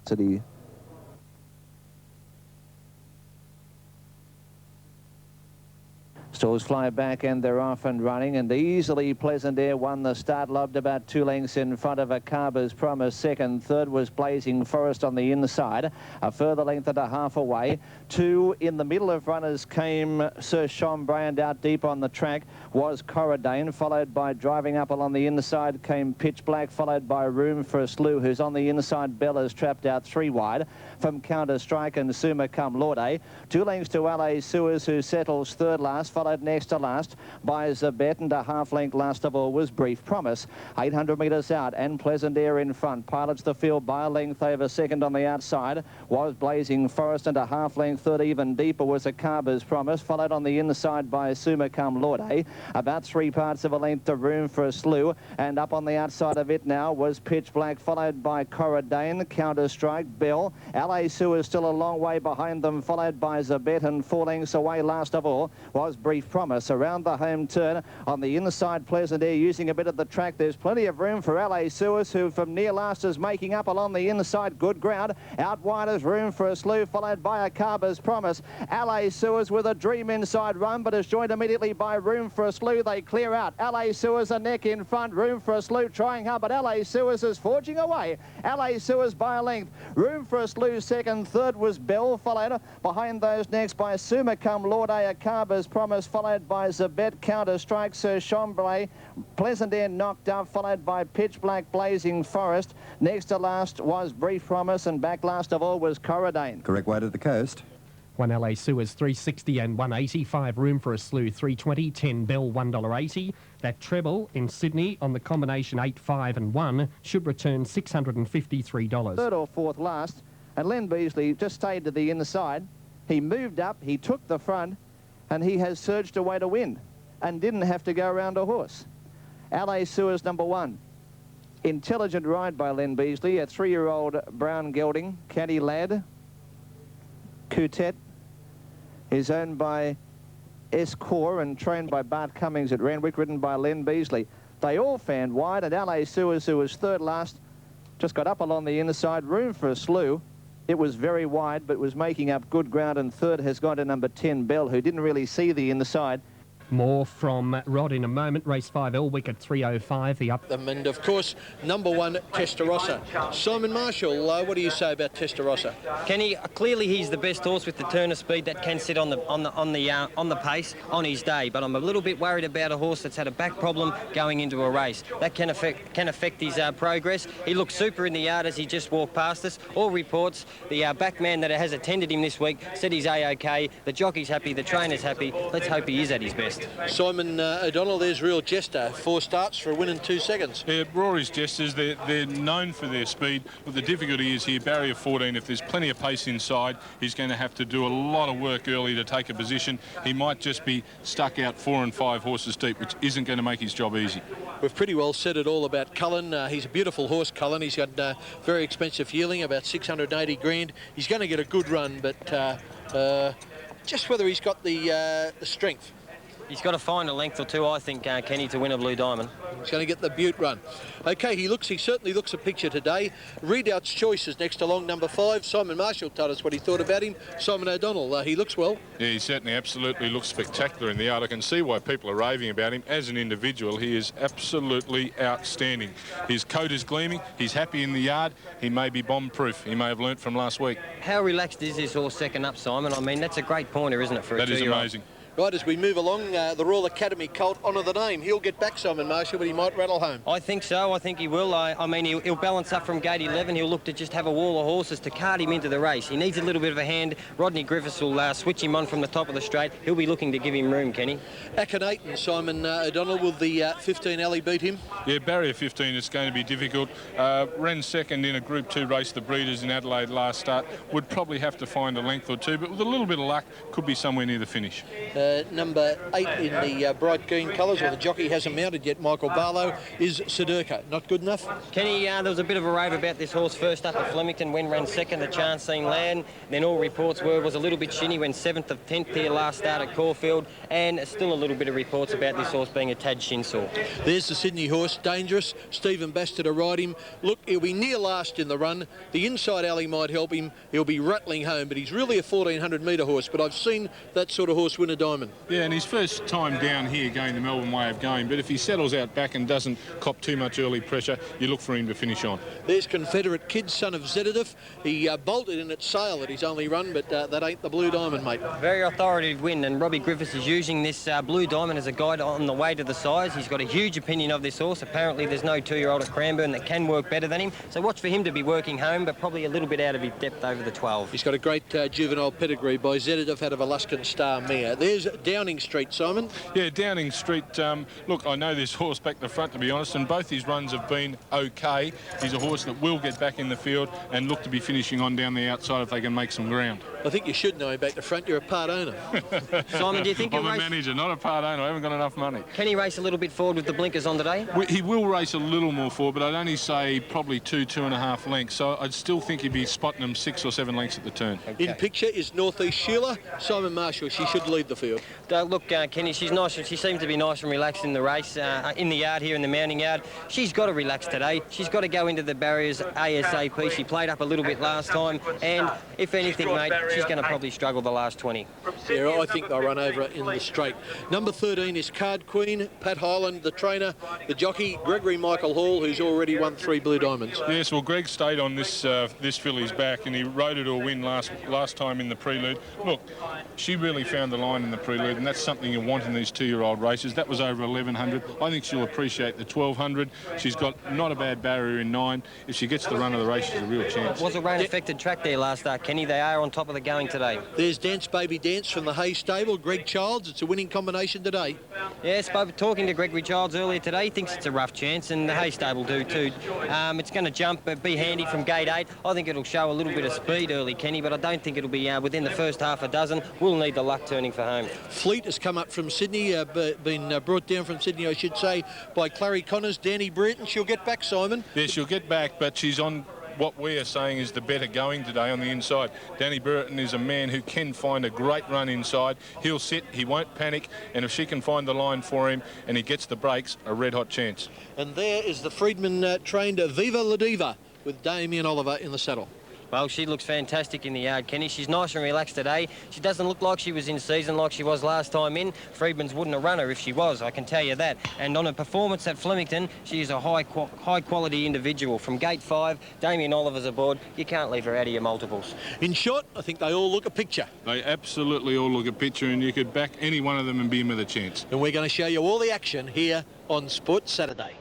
City. Stalls fly back and they're off and running, and easily Pleasant Air won the start, lobbed about 2 lengths in front of Akaba's Promise. Second, third was Blazing Forest on the inside, a further length and a half away. 2 in the middle of runners came Sir Chambray, and out deep on the track was Corridane, followed by Driving Up along the inside came Pitch Black, followed by Room for a Slew, who's on the inside. Bella's trapped out 3 wide from Counter Strike and Summa Cum Laude. 2 lengths to LA Suez, who settles third last, followed next to last by Zabet, and a half length last of all was Brief Promise. 800 metres out and Pleasant Air in front. Pilots the field by a length over. Second on the outside was Blazing Forest, and a half length third. Even deeper was Akaba's Promise, followed on the inside by Summa Cum Laude. About 3 parts of a length to Room for a Slew, and up on the outside of it now was Pitch Black, followed by Corridane, Counter Strike, Bell. LA Suez still a long way behind them, followed by Zabet, and 4 lengths away last of all was Brief Promise. Around the home turn on the inside, Pleasant Air using a bit of the track. There's plenty of room for LA Suez, who from near last is making up along the inside. Good ground. Out wide is Room for a Slew, followed by Akaba's Promise. LA Suez with a dream inside run, but is joined immediately by Room for a Slew. They clear out. LA Suez a neck in front. Room for a Slew trying hard, but LA Suez is forging away. LA Suez by a length. Room for a Slew second. Third was Bell, followed behind those next by Summa Cum Laude, Akaba's Promise, followed by Zabet, Counter Strike, Sir Chambray. Pleasant Air knocked up, followed by Pitch Black, Blazing Forest. Next to last was Brief Promise, and back last of all was Corridane. Correct way to the coast. 1 LA Suez 360 and 180, 5 Room for a Slew 320, 10 Bell $1.80. That treble in Sydney on the combination 8, 5 and 1 should return $653. Third or fourth last, and Len Beasley just stayed to the inside. He moved up, he took the front, and he has surged away to win and didn't have to go around a horse. LA Suez number 1. Intelligent ride by Len Beasley, a 3-year-old brown gelding, Caddy Lad. Coutet is owned by Escor and trained by Bart Cummings at Randwick, ridden by Len Beasley. They all fanned wide, and LA Suez, who was third last, just got up along the inside. Room for a Slew. It was very wide, but was making up good ground, and third has gone to number 10, Bell, who didn't really see the inside. More from Rod in a moment. Race 5, Elwick at 3:05. The up. And of course, number 1, Testarossa. Simon Marshall, what do you say about Testarossa? Kenny, clearly he's the best horse with the turn of speed that can sit on the pace on his day. But I'm a little bit worried about a horse that's had a back problem going into a race. That can affect his progress. He looked super in the yard as he just walked past us. All reports, the back man that has attended him this week said he's A-OK. The jockey's happy, the trainer's happy. Let's hope he is at his best. Simon O'Donnell, there's Real Jester. 4 starts for a win in 2 seconds. Yeah, Rory's Jesters, they're known for their speed, but the difficulty is here, barrier 14, if there's plenty of pace inside, he's going to have to do a lot of work early to take a position. He might just be stuck out 4 and 5 horses deep, which isn't going to make his job easy. We've pretty well said it all about Cullen. He's a beautiful horse, Cullen. He's got very expensive yearling, about 680 grand. He's going to get a good run, but just whether he's got the strength. He's got to find a length or two, I think, Kenny, to win a Blue Diamond. He's going to get the Butte run. OK, he certainly looks a picture today. Readout's Choice is next along, number 5. Simon Marshall told us what he thought about him. Simon O'Donnell, he looks well. Yeah, he certainly absolutely looks spectacular in the yard. I can see why people are raving about him. As an individual, he is absolutely outstanding. His coat is gleaming. He's happy in the yard. He may be bomb-proof. He may have learnt from last week. How relaxed is this horse second up, Simon? I mean, that's a great pointer, isn't it, for a 2-year-old? That is amazing. Right, as we move along, the Royal Academy colt, Honour the Name. He'll get back, Simon Marshall, but he might rattle home. I think so. I think he will. I mean, he'll balance up from gate 11. He'll look to just have a wall of horses to cart him into the race. He needs a little bit of a hand. Rodney Griffiths will switch him on from the top of the straight. He'll be looking to give him room, Kenny. Akhenaten, Simon O'Donnell, will the 15 alley beat him? Yeah, barrier 15 is going to be difficult. Ran second in a Group 2 race, the Breeders in Adelaide last start. Would probably have to find a length or two, but with a little bit of luck, could be somewhere near the finish. number 8 in the bright green colours, or the jockey hasn't mounted yet, Michael Barlow, is Sedurka. Not good enough? Kenny, there was a bit of a rave about this horse first up at Flemington when ran second, the Chance Seen Land. Then all reports were it was a little bit shinny when 7th of 10th here last start at Caulfield, and still a little bit of reports about this horse being a tad shinsore. There's the Sydney horse, Dangerous. Stephen Basta to ride him. Look, he'll be near last in the run. The inside alley might help him. He'll be rattling home, but he's really a 1400 metre horse. But I've seen that sort of horse win a diamond. Yeah, and his first time down here going the Melbourne way of going, but if he settles out back and doesn't cop too much early pressure, you look for him to finish on. There's Confederate Kid, son of Zedidov. He bolted in at Sale at his only run, but that ain't the Blue Diamond, mate. Very authoritative win, and Robbie Griffiths is using this Blue Diamond as a guide on the way to the size. He's got a huge opinion of this horse. Apparently there's no 2-year-old at Cranbourne that can work better than him, so watch for him to be working home, but probably a little bit out of his depth over the 12. He's got a great juvenile pedigree by Zedidov out of Alaskan Star mare. There's Downing Street, Simon. Yeah, Downing Street, look, I know this horse back to front, to be honest, and both his runs have been okay. He's a horse that will get back in the field and look to be finishing on down the outside if they can make some ground. I think you should know him back to front. You're a part owner. Simon, do you think I'm a manager, not a part owner. I haven't got enough money. Can he race a little bit forward with the blinkers on today? He will race a little more forward, but I'd only say probably 2.5 lengths. So I'd still think he'd be spotting them 6 or 7 lengths at the turn. Okay. In picture is Northeast Sheila. Simon Marshall. She should lead the field. Look, Kenny, she's nice. She seems to be nice and relaxed in the race, in the yard here, in the mounting yard. She's got to relax today. She's got to go into the barriers ASAP. She played up a little bit last time, and if anything, mate, she's going to probably struggle the last 20. Yeah, I think they'll run over her in the straight. Number 13 is Card Queen. Pat Highland, the trainer. The jockey, Gregory Michael Hall, who's already won 3 Blue Diamonds. Yes, well, Greg stayed on this filly's back, and he rode her to a win last time in the prelude. Look, she really found the line in the prelude, and that's something you want in these 2-year-old races. That was over 1100. I think she'll appreciate the 1200. She's got not a bad barrier in 9. If she gets the run of the race, she's a real chance. Was a rain-affected track there last start, Kenny. They are on top of the going today. There's Dance Baby Dance from the Hay Stable. Greg Childs. It's a winning combination today. Yes, talking to Gregory Childs earlier today, he thinks it's a rough chance, and the Hay Stable do too. It's going to jump, but be handy from gate 8. I think it'll show a little bit of speed early, Kenny, but I don't think it'll be within the first half a dozen. We'll need the luck turning for home. Fleet has come up from Sydney, been brought down from Sydney, I should say, by Clary Connors. Danny Brereton, she'll get back, Simon. Yeah, she'll get back, but she's on what we are saying is the better going today on the inside. Danny Brereton is a man who can find a great run inside. He'll sit, he won't panic, and if she can find the line for him and he gets the breaks, a red-hot chance. And there is the Freedman-trained Viva La Diva with Damien Oliver in the saddle. Well, she looks fantastic in the yard, Kenny. She's nice and relaxed today. She doesn't look like she was in season like she was last time in. Freedman's wouldn't have run her if she was, I can tell you that. And on a performance at Flemington, she is a high-quality individual. From gate 5, Damien Oliver's aboard. You can't leave her out of your multiples. In short, I think they all look a picture. They absolutely all look a picture, and you could back any one of them and be in with a chance. And we're going to show you all the action here on Sports Saturday.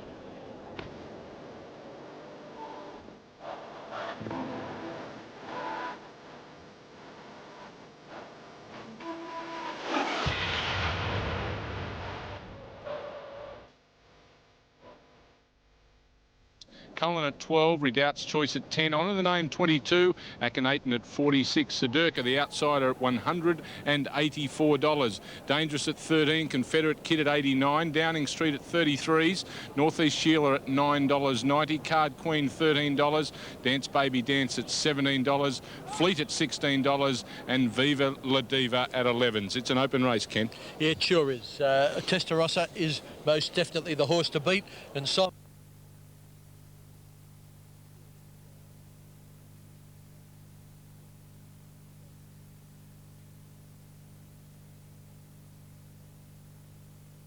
Cullen at 12, Redoubt's Choice at 10, Honour the Name 22, Akhenaten at 46, Sedurka the outsider at $184, Dangerous at 13, Confederate Kid at 89, Downing Street at 33s, Northeast Sheila at $9.90, Card Queen $13, Dance Baby Dance at $17, Fleet at $16, and Viva La Diva at 11s. It's an open race, Ken. Yeah, it sure is. Testarossa is most definitely the horse to beat, and Simon.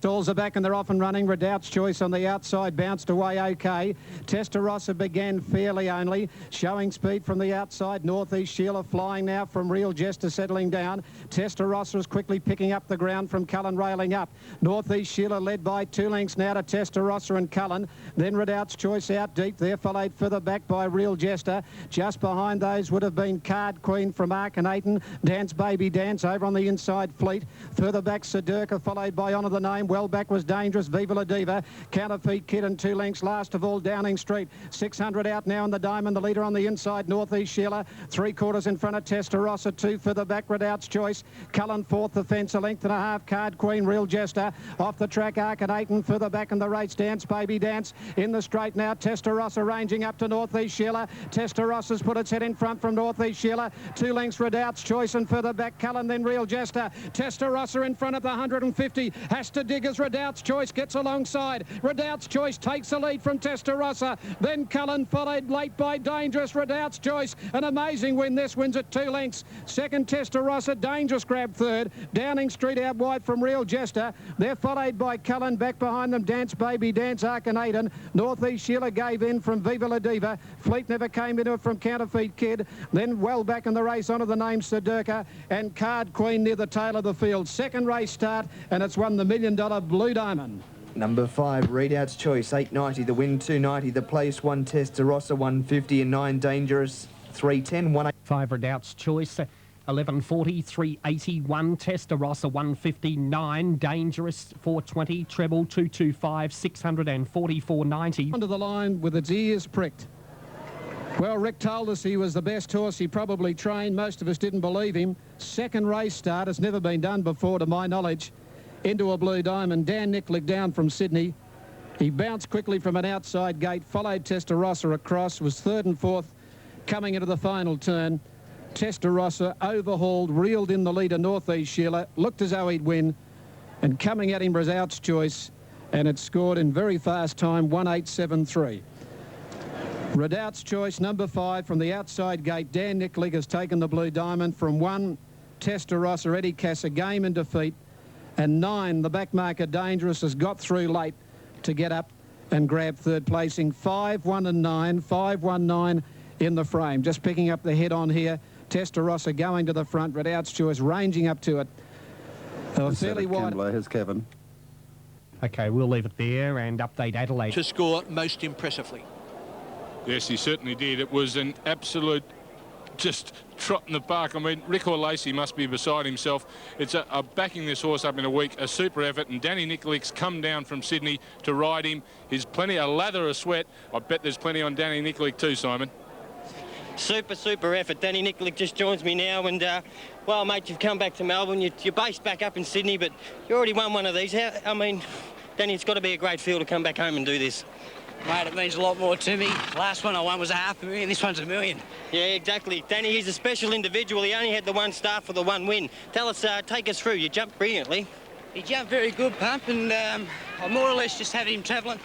Stalls are back and they're off and running. Redoubt's Choice on the outside bounced away okay. Testarossa began fairly only, showing speed from the outside. Northeast Sheila flying now from Real Jester settling down. Testarossa is quickly picking up the ground from Cullen railing up. Northeast Sheila led by 2 lengths now to Testarossa and Cullen. Then Redoubt's Choice out deep there, followed further back by Real Jester. Just behind those would have been Card Queen from Akhenaten. Dance Baby Dance over on the inside Fleet. Further back Sedurka, followed by Honour the Name Well back was Dangerous. Viva La Diva. Counterfeit Kid and 2 lengths. Last of all, Downing Street. 600 out now in the Diamond. The leader on the inside, Northeast Sheila. 3/4 in front of Testarossa. 2 further back, Redoubt's Choice. Cullen fourth, the fence, a length and a half. Card Queen, Real Jester. Off the track, Arcanaton. Further back in the race, Dance Baby Dance. In the straight now, Testarossa ranging up to Northeast Sheila. Testarossa's put its head in front from Northeast Sheila. 2 lengths, Redoubt's Choice, and further back, Cullen, then Real Jester. Testarossa in front of the 150. Has to dig as Redoubt's Choice gets alongside. Redoubt's Choice takes the lead from Testarossa. Then Cullen followed late by Dangerous. Redoubt's Choice, an amazing win. This wins at 2 lengths. Second, Testarossa. Dangerous grab third. Downing Street out wide from Real Jester. They're followed by Cullen. Back behind them, Dance Baby Dance, Arcanaton. Northeast Sheila gave in from Viva La Diva. Fleet never came into it from Counterfeit Kid. Then well back in the race onto the name Sedurka and Card Queen near the tail of the field. Second race start, and it's won the $1 million Blue Diamond. Number 5, Readout's Choice, 890. The win, 290. The place, 1 Testarossa, 150, and 9 Dangerous, 310, 180. 5 Redoubt's Choice, 1140, 380, 1 Testarossa, 159, Dangerous, 420, Treble, 225, 644, 90. Onto the line with its ears pricked. Well, Rick told us he was the best horse he probably trained. Most of us didn't believe him. Second race start has never been done before, to my knowledge, into a Blue Diamond. Dan Nicklick down from Sydney. He bounced quickly from an outside gate, followed Testarossa across, was third and fourth coming into the final turn. Testarossa overhauled, reeled in the leader, Northeast Sheila, looked as though he'd win, and coming at him, Redoubt's Choice, and it scored in very fast time, 1:8.73. Redoubt's Choice, number 5, from the outside gate. Dan Nicklick has taken the Blue Diamond from 1, Testarossa, Eddie Cass, a game in defeat, and 9, the backmarker Dangerous, has got through late to get up and grab third placing. 5, 1 and 9, 5, 1, 9 in the frame. Just picking up the head on here. Testarossa going to the front. Redoubt's Choice ranging up to it. Fairly wide. Here's Kevin. OK, we'll leave it there and update Adelaide. To score most impressively. Yes, he certainly did. It was an absolute just trot in the park. I mean, Rick Lacey must be beside himself. It's a backing this horse up in a week, a super effort, and Danny Nicklick's come down from Sydney to ride him. He's plenty, a lather of sweat. I bet there's plenty on Danny Nicklick too, Simon. Super effort. Danny Nicklick just joins me now, and well, mate, you've come back to Melbourne. You're based back up in Sydney, but you already won one of these. I mean, Danny, it's got to be a great feel to come back home and do this. Mate, it means a lot more to me. Last one I won was $500,000. This one's $1 million. Yeah, exactly. Danny, he's a special individual. He only had the 1 start for the 1 win. Tell us, take us through. You jumped brilliantly. He jumped very good, Pump, and I more or less just had him travelling.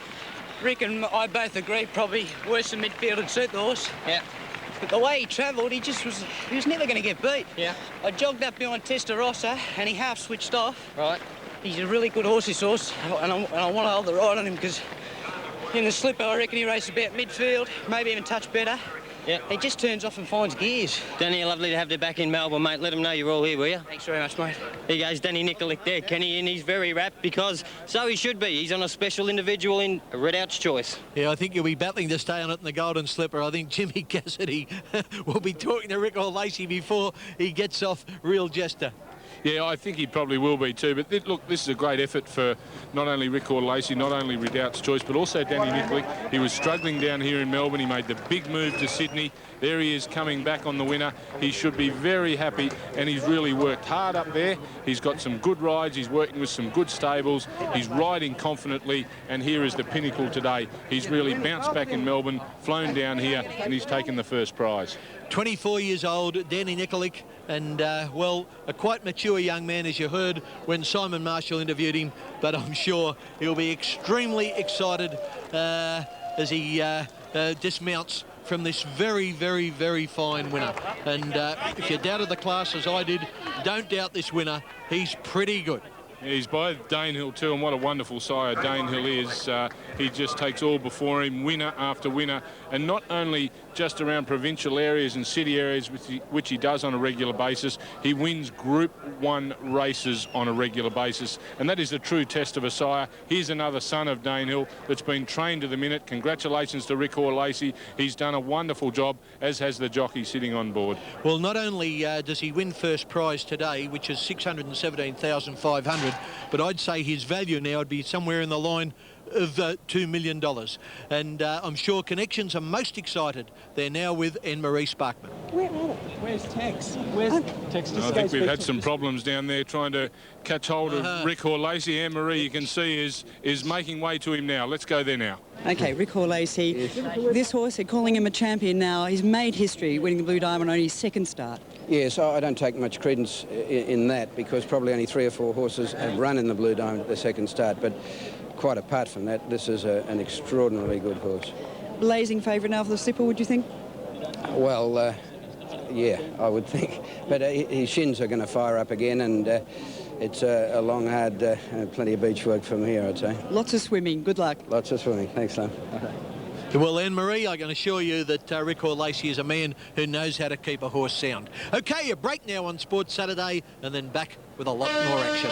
Rick and I both agree probably worse than midfield and suit the horse. Yeah. But the way he travelled, he was never going to get beat. Yeah. I jogged up behind Testarossa and he half switched off. Right. He's a really good horse, this horse, and I want to hold the ride on him because in the slipper, I reckon he races about midfield, maybe even touch better. Yeah. He just turns off and finds gears. Danny, lovely to have you back in Melbourne, mate. Let them know you're all here, will you? Thanks very much, mate. There goes Danny Nicklick there, Kenny, and he's very rapt because so he should be. He's on a special individual in Redoubt's Choice. Yeah, I think you'll be battling to stay on it in the Golden Slipper. I think Jimmy Cassidy will be talking to Rick Lacey before he gets off Real Jester. Yeah, I think he probably will be too. But look, this is a great effort for not only Rick Lacey, not only Redoubt's Choice, but also Danny Nicklick. He was struggling down here in Melbourne. He made the big move to Sydney. There he is coming back on the winner. He should be very happy, and he's really worked hard up there. He's got some good rides. He's working with some good stables. He's riding confidently, and here is the pinnacle today. He's really bounced back in Melbourne, flown down here, and he's taken the first prize. 24 years old, Danny Nicklick, and, well, a quite mature young man, as you heard when Simon Marshall interviewed him, but I'm sure he'll be extremely excited as he dismounts from this very, very, very fine winner. And if you doubted the class as I did, don't doubt this winner. He's pretty good. He's by Danehill too, and what a wonderful sire Danehill is. He just takes all before him, winner after winner. And not only just around provincial areas and city areas, which he does on a regular basis. He wins Group 1 races on a regular basis, and that is a true test of a sire. Here's another son of Danehill that's been trained to the minute. Congratulations to Rick Hore-Lacey. He's done a wonderful job, as has the jockey sitting on board. Well, not only does he win first prize today, which is $617,500, but I'd say his value now would be somewhere in the line of $2 million. And I'm sure Connections are most excited. They're now with Anne-Marie Sparkman. Where's Tex? Where's Tex? I think we've had some problems down there trying to catch hold of Rick Hore-Lacey. Anne-Marie, you can see, is making way to him now. Let's go there now. Okay, Rick Hore-Lacey. Yes. This horse, they're calling him a champion now. He's made history, winning the Blue Diamond on his second start. Yes, I don't take much credence in that, because probably only 3 or 4 horses have run in the Blue Diamond at the second start. But quite apart from that, this is an extraordinarily good horse. Blazing favourite now for the slipper, would you think? Well, yeah, I would think. But his shins are going to fire up again, and it's a long, hard, plenty of beach work from here, I'd say. Lots of swimming. Good luck. Lots of swimming. Thanks, son. Well, Anne-Marie, I can assure you that Rick Hore-Lacey is a man who knows how to keep a horse sound. OK, a break now on Sports Saturday, and then back with a lot more action.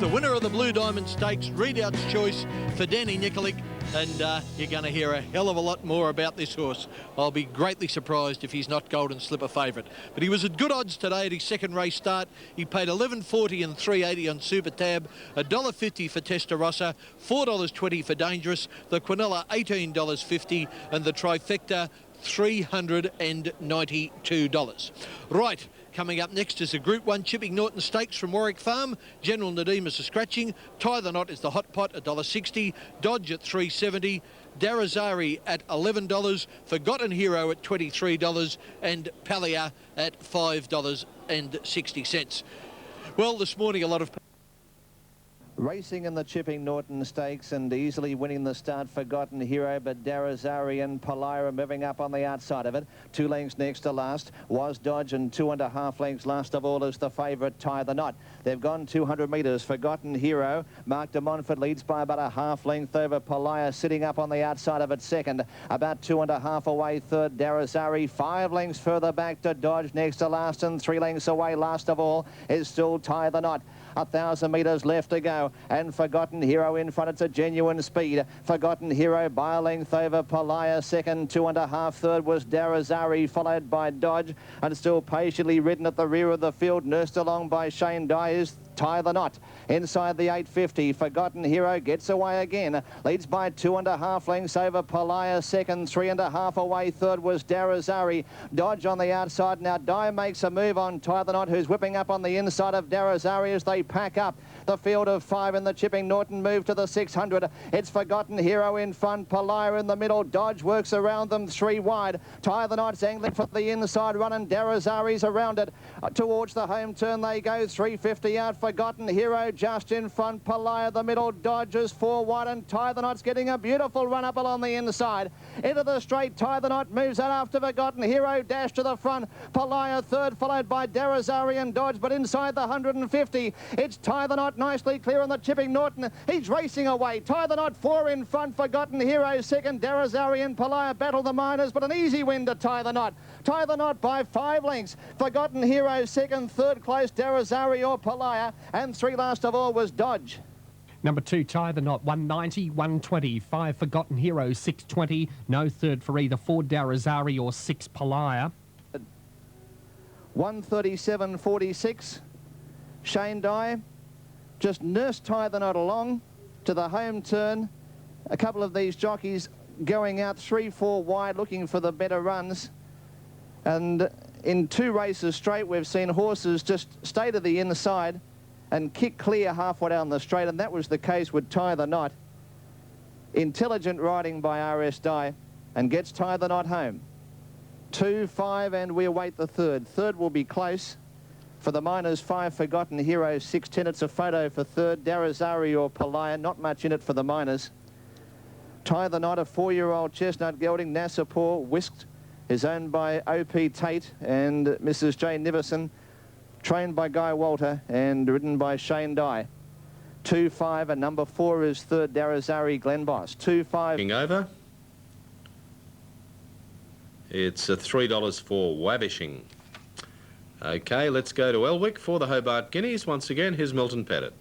The winner of the Blue Diamond Stakes, Readout's Choice for Danny Nikolic, and you're going to hear a hell of a lot more about this horse. I'll be greatly surprised if he's not Golden Slipper favourite. But he was at good odds today at his second race start. He paid $11.40 and $3.80 on Super Tab, $1.50 for Testarossa, $4.20 for Dangerous, the Quinella $18.50, and the Trifecta $392. Right. Coming up next is a Group 1 Chipping Norton Stakes from Warwick Farm. General Nadim is the scratching. Tie the Knot is the hot pot at $1.60. Dodge at $3.70. Darazari at $11. Forgotten Hero at $23. And Palia at $5.60. Well, this morning a lot of racing in the Chipping Norton Stakes and easily winning the start, Forgotten Hero, but Darazari and Palira moving up on the outside of it. 2 lengths next to last was Dodge, and 2.5 lengths last of all is the favourite Tie the Knot. They've gone 200 metres. Forgotten Hero, Mark de Montfort leads by about a half length over Palaya, sitting up on the outside of it second. About 2.5 away third, Darazari. 5 lengths further back to Dodge next to last, and 3 lengths away last of all is still Tie the Knot. 1,000 metres left to go, and Forgotten Hero in front. It's a genuine speed. Forgotten Hero by a length over Palaya second. 2.5 third was Darazari, followed by Dodge, and still patiently ridden at the rear of the field, nursed along by Shane Dye is Tie the Knot. Inside the 850, Forgotten Hero gets away again. Leads by 2.5 lengths over Palaya second. 3.5 away third was Darazari. Dodge on the outside. Now Dye makes a move on Tie the Knot, who's whipping up on the inside of Darazari as they pack up. The field of 5 in the Chipping Norton move to the 600. It's Forgotten Hero in front, Palaya in the middle. Dodge works around them 3 wide. Tie the Knot's angling for the inside run, and Darazari's around it. Towards the home turn they go. 350 out. Forgotten Hero just in front. Palaya the middle. Dodges 4 wide, and Tie the Knot's getting a beautiful run up along the inside. Into the straight, Tie the Knot moves out after Forgotten Hero. Dash to the front. Palaya third, followed by Darazari and Dodge, but inside the 150, it's Tie the Knot nicely clear on the Chipping Norton. He's racing away. Tie the Knot 4 in front. Forgotten Hero second. Darazari and Palaya battle the minors, but an easy win to Tie the Knot. Tie the Knot by 5 lengths. Forgotten Hero second, third close Darazari or Palaya, and 3 last of all was Dodge. Number 2, Tie the Knot, 190, 120. 5, Forgotten Hero, 620. No third for either 4, Darazari or 6, Palaya. 137.46. Shane Dye just nursed Tie the Knot along to the home turn. A couple of these jockeys going out 3-4 wide, looking for the better runs. And in 2 races straight, we've seen horses just stay to the inside and kick clear halfway down the straight, and that was the case with Tie the Knot. Intelligent riding by RS Dye, and gets Tie the Knot home. 2, 5, and we await the third. Third will be close. For the Miners, 5 Forgotten Heroes, 610. It's a photo for third. Darazari or Palaya, not much in it for the Miners. Tie the Knot, a 4-year-old chestnut gelding. Nassapur Whisked is owned by O.P. Tate and Mrs. Jane Nivison, trained by Guy Walter and ridden by Shane Dye. 2-5 and number 4 is third. Darazari Glen Boss. 2-5. Over. It's $3 for Wavishing. Okay, let's go to Elwick for the Hobart Guineas. Once again, here's Milton Pettit.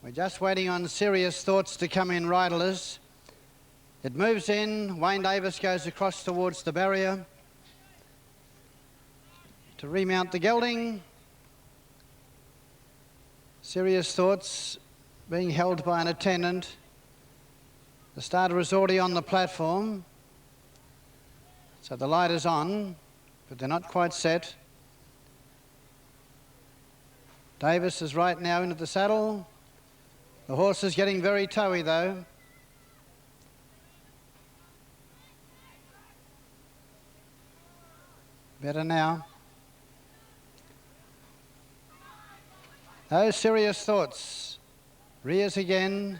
We're just waiting on Serious Thoughts to come in riderless. It moves in. Wayne Davis goes across towards the barrier to remount the gelding. Serious Thoughts being held by an attendant. The starter is already on the platform, so the light is on, but they're not quite set. Davis is right now into the saddle. The horse is getting very towy though. Better now. Those Serious Thoughts. Rears again.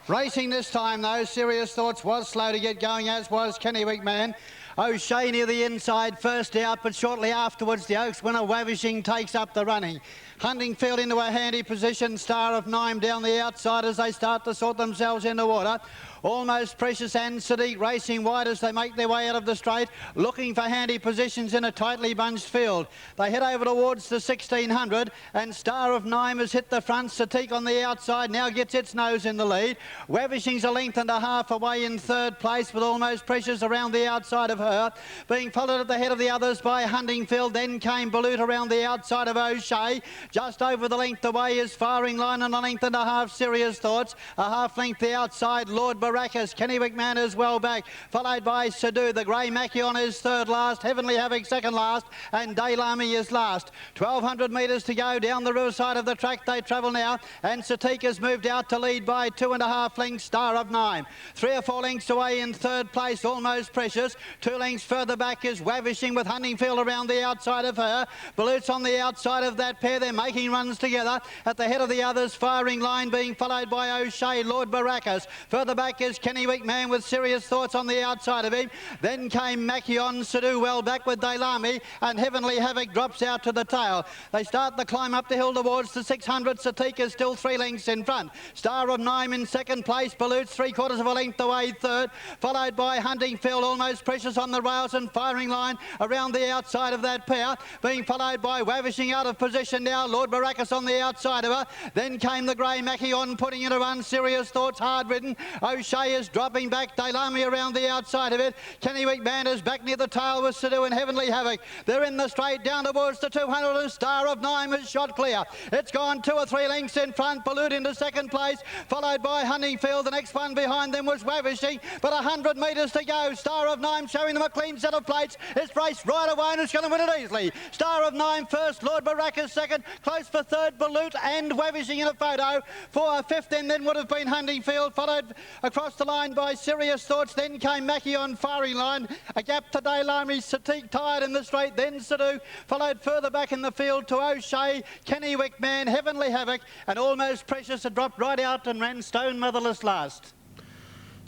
Racing this time though. Serious Thoughts was slow to get going, as was Kenny Wickman. O'Shea near the inside, first out, but shortly afterwards the Oaks winner Wavishing takes up the running. Huntingfield into a handy position. Star of 9 down the outside as they start to sort themselves into order. Almost Precious and Sadiq racing wide as they make their way out of the straight, looking for handy positions in a tightly bunched field. They head over towards the 1600 and Star of 9 has hit the front. Sadiq on the outside now gets its nose in the lead. Wavishing's a length and a half away in third place with Almost Precious around the outside of her. Being followed at the head of the others by Huntingfield. Then came Balut around the outside of O'Shea. Just over the length away is Firing Line and a length and a half Serious Thoughts. A half length the outside Lord Baracus. Kenny Wickman is well back, followed by Sadu. The Grey Machion is third last. Heavenly Havoc second last. And Daylami is last. 1,200 metres to go down the riverside of the track they travel now. And Sadiq has moved out to lead by 2.5 lengths. Star of 9. 3 or 4 lengths away in third place. Almost Precious. 2 lengths further back is Wavishing with Huntingfield around the outside of her. Balut's on the outside of that pair. They're making runs together. At the head of the others, Firing Line being followed by O'Shea, Lord Baracus. Further back is Kenny Wickman with Serious Thoughts on the outside of him. Then came Machion, Sadu well back with Daylami, and Heavenly Havoc drops out to the tail. They start the climb up the hill towards the 600. Sadiq is still 3 lengths in front. Star of 9 in second place. Balut's 3/4 of a length away third, followed by Huntingfield. Almost Precious on the rails and Firing Line around the outside of that pair, being followed by Wavishing out of position now. Lord Baracus on the outside of her. Then came the Grey Machion putting in a run. Serious Thoughts hard ridden. O'Shea is dropping back. Daylami around the outside of it. Kenny Wickman is back near the tail with Sadu and Heavenly Havoc. They're in the straight down towards the 200 and Star of 9 is shot clear. It's gone 2 or 3 lengths in front. Balut into second place, followed by Huntingfield. The next one behind them was Wavishing, but 100 metres to go. Star of 9 showing them a clean set of plates. It's raced right away and it's going to win it easily. Star of 9 first, Lord Baracus second, close for third, Balut and Wavishing in a photo. For a fifth then would have been Huntingfield, followed across the line by Serious Thoughts. Then came Machion, Firing Line. A gap to Daylami, Sadiq tired in the straight. Then Sadu, followed further back in the field to O'Shea, Kenny Wickman, Heavenly Havoc, and Almost Precious had dropped right out and ran stone motherless last.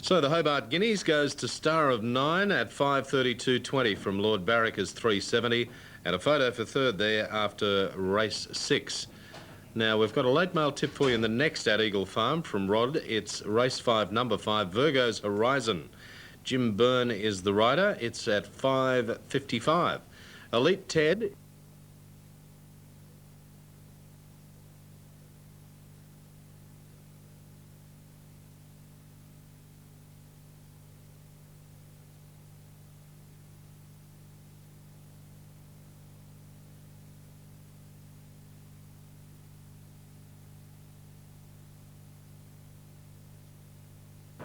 So the Hobart Guineas goes to Star of 9 at 5:32.20 from Lord Baracus 370, and a photo for third there after race 6. Now we've got a late mail tip for you in the next at Eagle Farm from Rod. It's race 5, number 5, Virgo's Horizon. Jim Byrne is the rider. It's at 5:55. Elite Ted.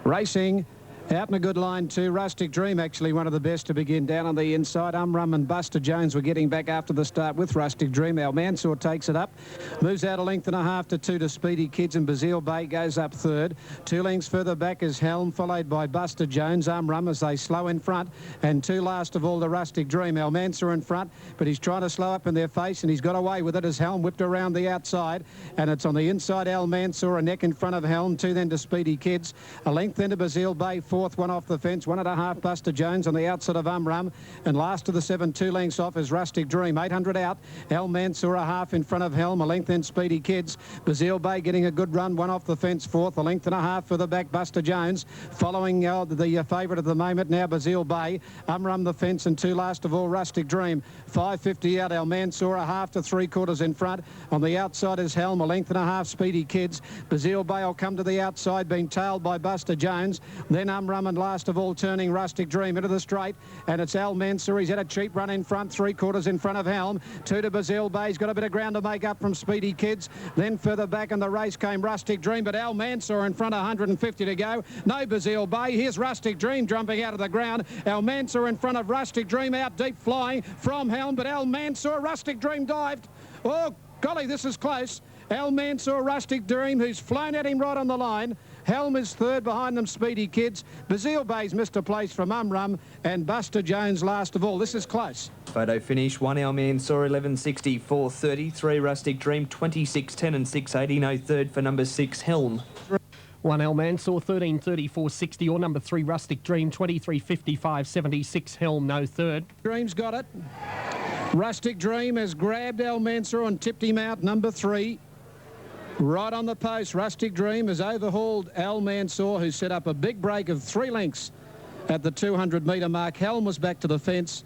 Racing Out in a good line too. Rustic Dream, actually one of the best to begin down on the inside. Umrum and Buster Jones were getting back after the start with Rustic Dream. Al Mansour takes it up, moves out a length and a half to 2 to Speedy Kids, and Bazil Bay goes up third. 2 lengths further back is Helm, followed by Buster Jones. Umrum as they slow in front, and 2 last of all the Rustic Dream. Al Mansour in front, but he's trying to slow up in their face, and he's got away with it as Helm whipped around the outside, and it's on the inside. Al Mansour, a neck in front of Helm, 2 then to Speedy Kids, a length then to Bazil Bay, 4th one off the fence, 1.5 Buster Jones on the outside of Umrum, and last of the 7, 2 lengths off is Rustic Dream. 800 out. Al Mansour a half in front of Helm, a length then Speedy Kids. Bazil Bay getting a good run, 1 off the fence, 4th, a length and a half for the back Buster Jones, following the favourite at the moment now Bazil Bay. Umrum the fence, and 2 last of all Rustic Dream. 5.50 out. Al Mansour a half to 3/4 in front. On the outside is Helm, a length and a half Speedy Kids. Bazil Bay will come to the outside, being tailed by Buster Jones. Then Umrum, and last of all turning Rustic Dream into the straight, and it's Al Mansour. He's had a cheap run in front, 3/4 in front of Helm. 2 to Bazil Bay. He's got a bit of ground to make up from Speedy Kids. Then further back in the race came Rustic Dream, but Al Mansour in front, 150 to go. No Bazil Bay. Here's Rustic Dream jumping out of the ground. Al Mansour in front of Rustic Dream, out deep flying from Helm, but Al Mansour, Rustic Dream dived. Oh, golly, this is close. Al Mansour, Rustic Dream, who's flown at him right on the line. Helm is third, behind them Speedy Kids. Bazil Bay's missed a place from Umrum, and Buster Jones last of all. This is close. Photo finish, 1 Al Mansour, 11.60, 4.30, 3 Rustic Dream, 26.10 and 6.80. No third for number 6 Helm. 1 Al Mansour, 13.34.60, or number 3 Rustic Dream, 23.55.76. Helm, no third. Dream's got it. Rustic Dream has grabbed Al Mansour and tipped him out, number 3. Right on the post, Rustic Dream has overhauled Al Mansour, who set up a big break of 3 lengths at the 200-metre mark. Helm was back to the fence,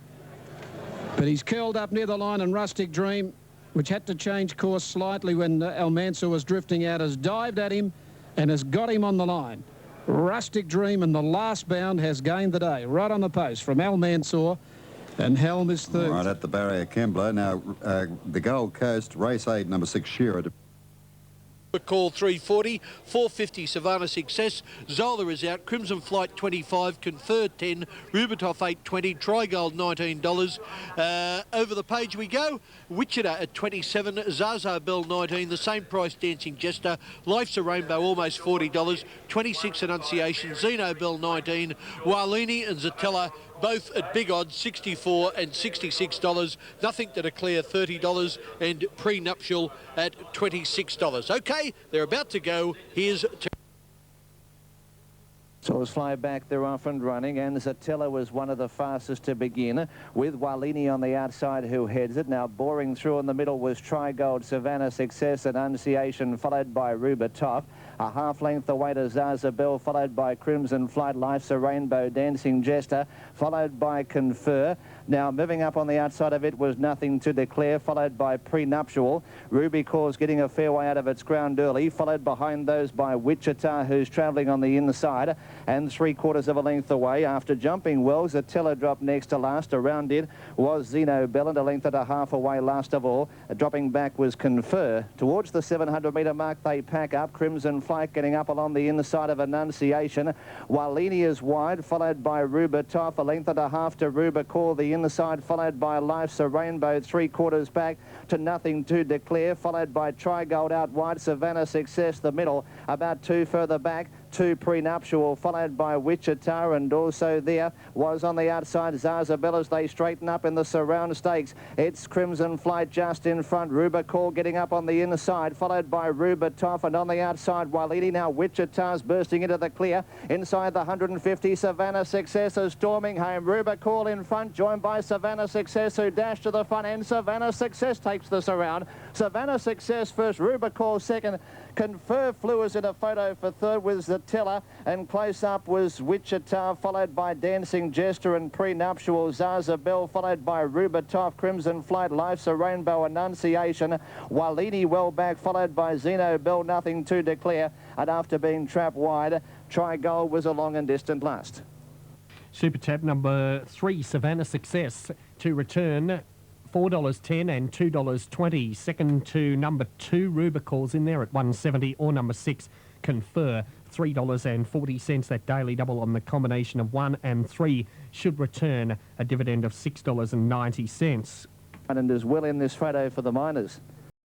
but he's curled up near the line, and Rustic Dream, which had to change course slightly when Al Mansour was drifting out, has dived at him and has got him on the line. Rustic Dream in the last bound has gained the day, right on the post from Al Mansour, and Helm is third. Right at the barrier, Kembla. Now, the Gold Coast, race 8, number 6 Shearer. Call 340, 450 Savannah Success, Zola is out, Crimson Flight 25, Confer 10, Rubitoff 820, Trigold $19. Over the page we go, Wichita at 27, Zaza Bell 19, the same price Dancing Jester, Life's a Rainbow almost $40, 26 Annunciation, Zeno Bell 19, Walini and Zatella both at big odds, $64 and $66. Nothing to declare, $30, and Prenuptial at $26. Okay, they're about to go. Here's... So as fly back, they're off and running, and Zatella was one of the fastest to begin, with Walini on the outside who heads it. Now boring through in the middle was Trigold, Savannah Success, Annunciation, followed by Rubitoff. A half length away to Zaza Bell, followed by Crimson Flight, Life's a Rainbow, Dancing Jester, followed by Confer. Now moving up on the outside of it was Nothing to Declare, followed by Prenuptial. Ruby Cause getting a fair way out of its ground early, followed behind those by Wichita, who's travelling on the inside, and 3/4 of a length away. After jumping well, Zatella dropped next to last. Around it was Zeno Bell, and a length and a half away last of all. Dropping back was Confer. Towards the 700-metre mark, they pack up. Crimson Flight getting up along the inside of Annunciation. Walini is wide, followed by Rubitoff. A length and a half to Rubicor, the inside, followed by Life's a Rainbow, 3/4 back to Nothing to Declare, followed by Trigold out wide, Savannah Success, the middle, about 2 further back. 2 Prenuptial, followed by Wichita, and also there was on the outside Zaza Bell as they straighten up in the surround stakes. It's Crimson Flight just in front, Rubicor getting up on the inside, followed by Rubitoff, and on the outside Walini. Now Wichita's bursting into the clear inside the 150. Savannah Success is storming home. Rubicor in front, joined by Savannah Success, who dashed to the front end. Savannah Success takes this around. Savannah Success first, Rubicor second. Confer flew us in a photo for third with Zatella, and close up was Wichita, followed by Dancing Jester and Prenuptial. Zaza Bell, followed by Rubitoff, Crimson Flight, Life's a Rainbow, Annunciation. Walini well back, followed by Zeno Bell, Nothing to Declare, and after being trapped wide, Trigold was a long and distant last. Super Tab number 3, Savannah Success, to return $4.10 and $2.20. Second to number 2, Rubicor's in there at $1.70, or number 6, Confer, $3.40. That daily double on the combination of 1 and 3 should return a dividend of $6.90. And is well in this photo for the Miners.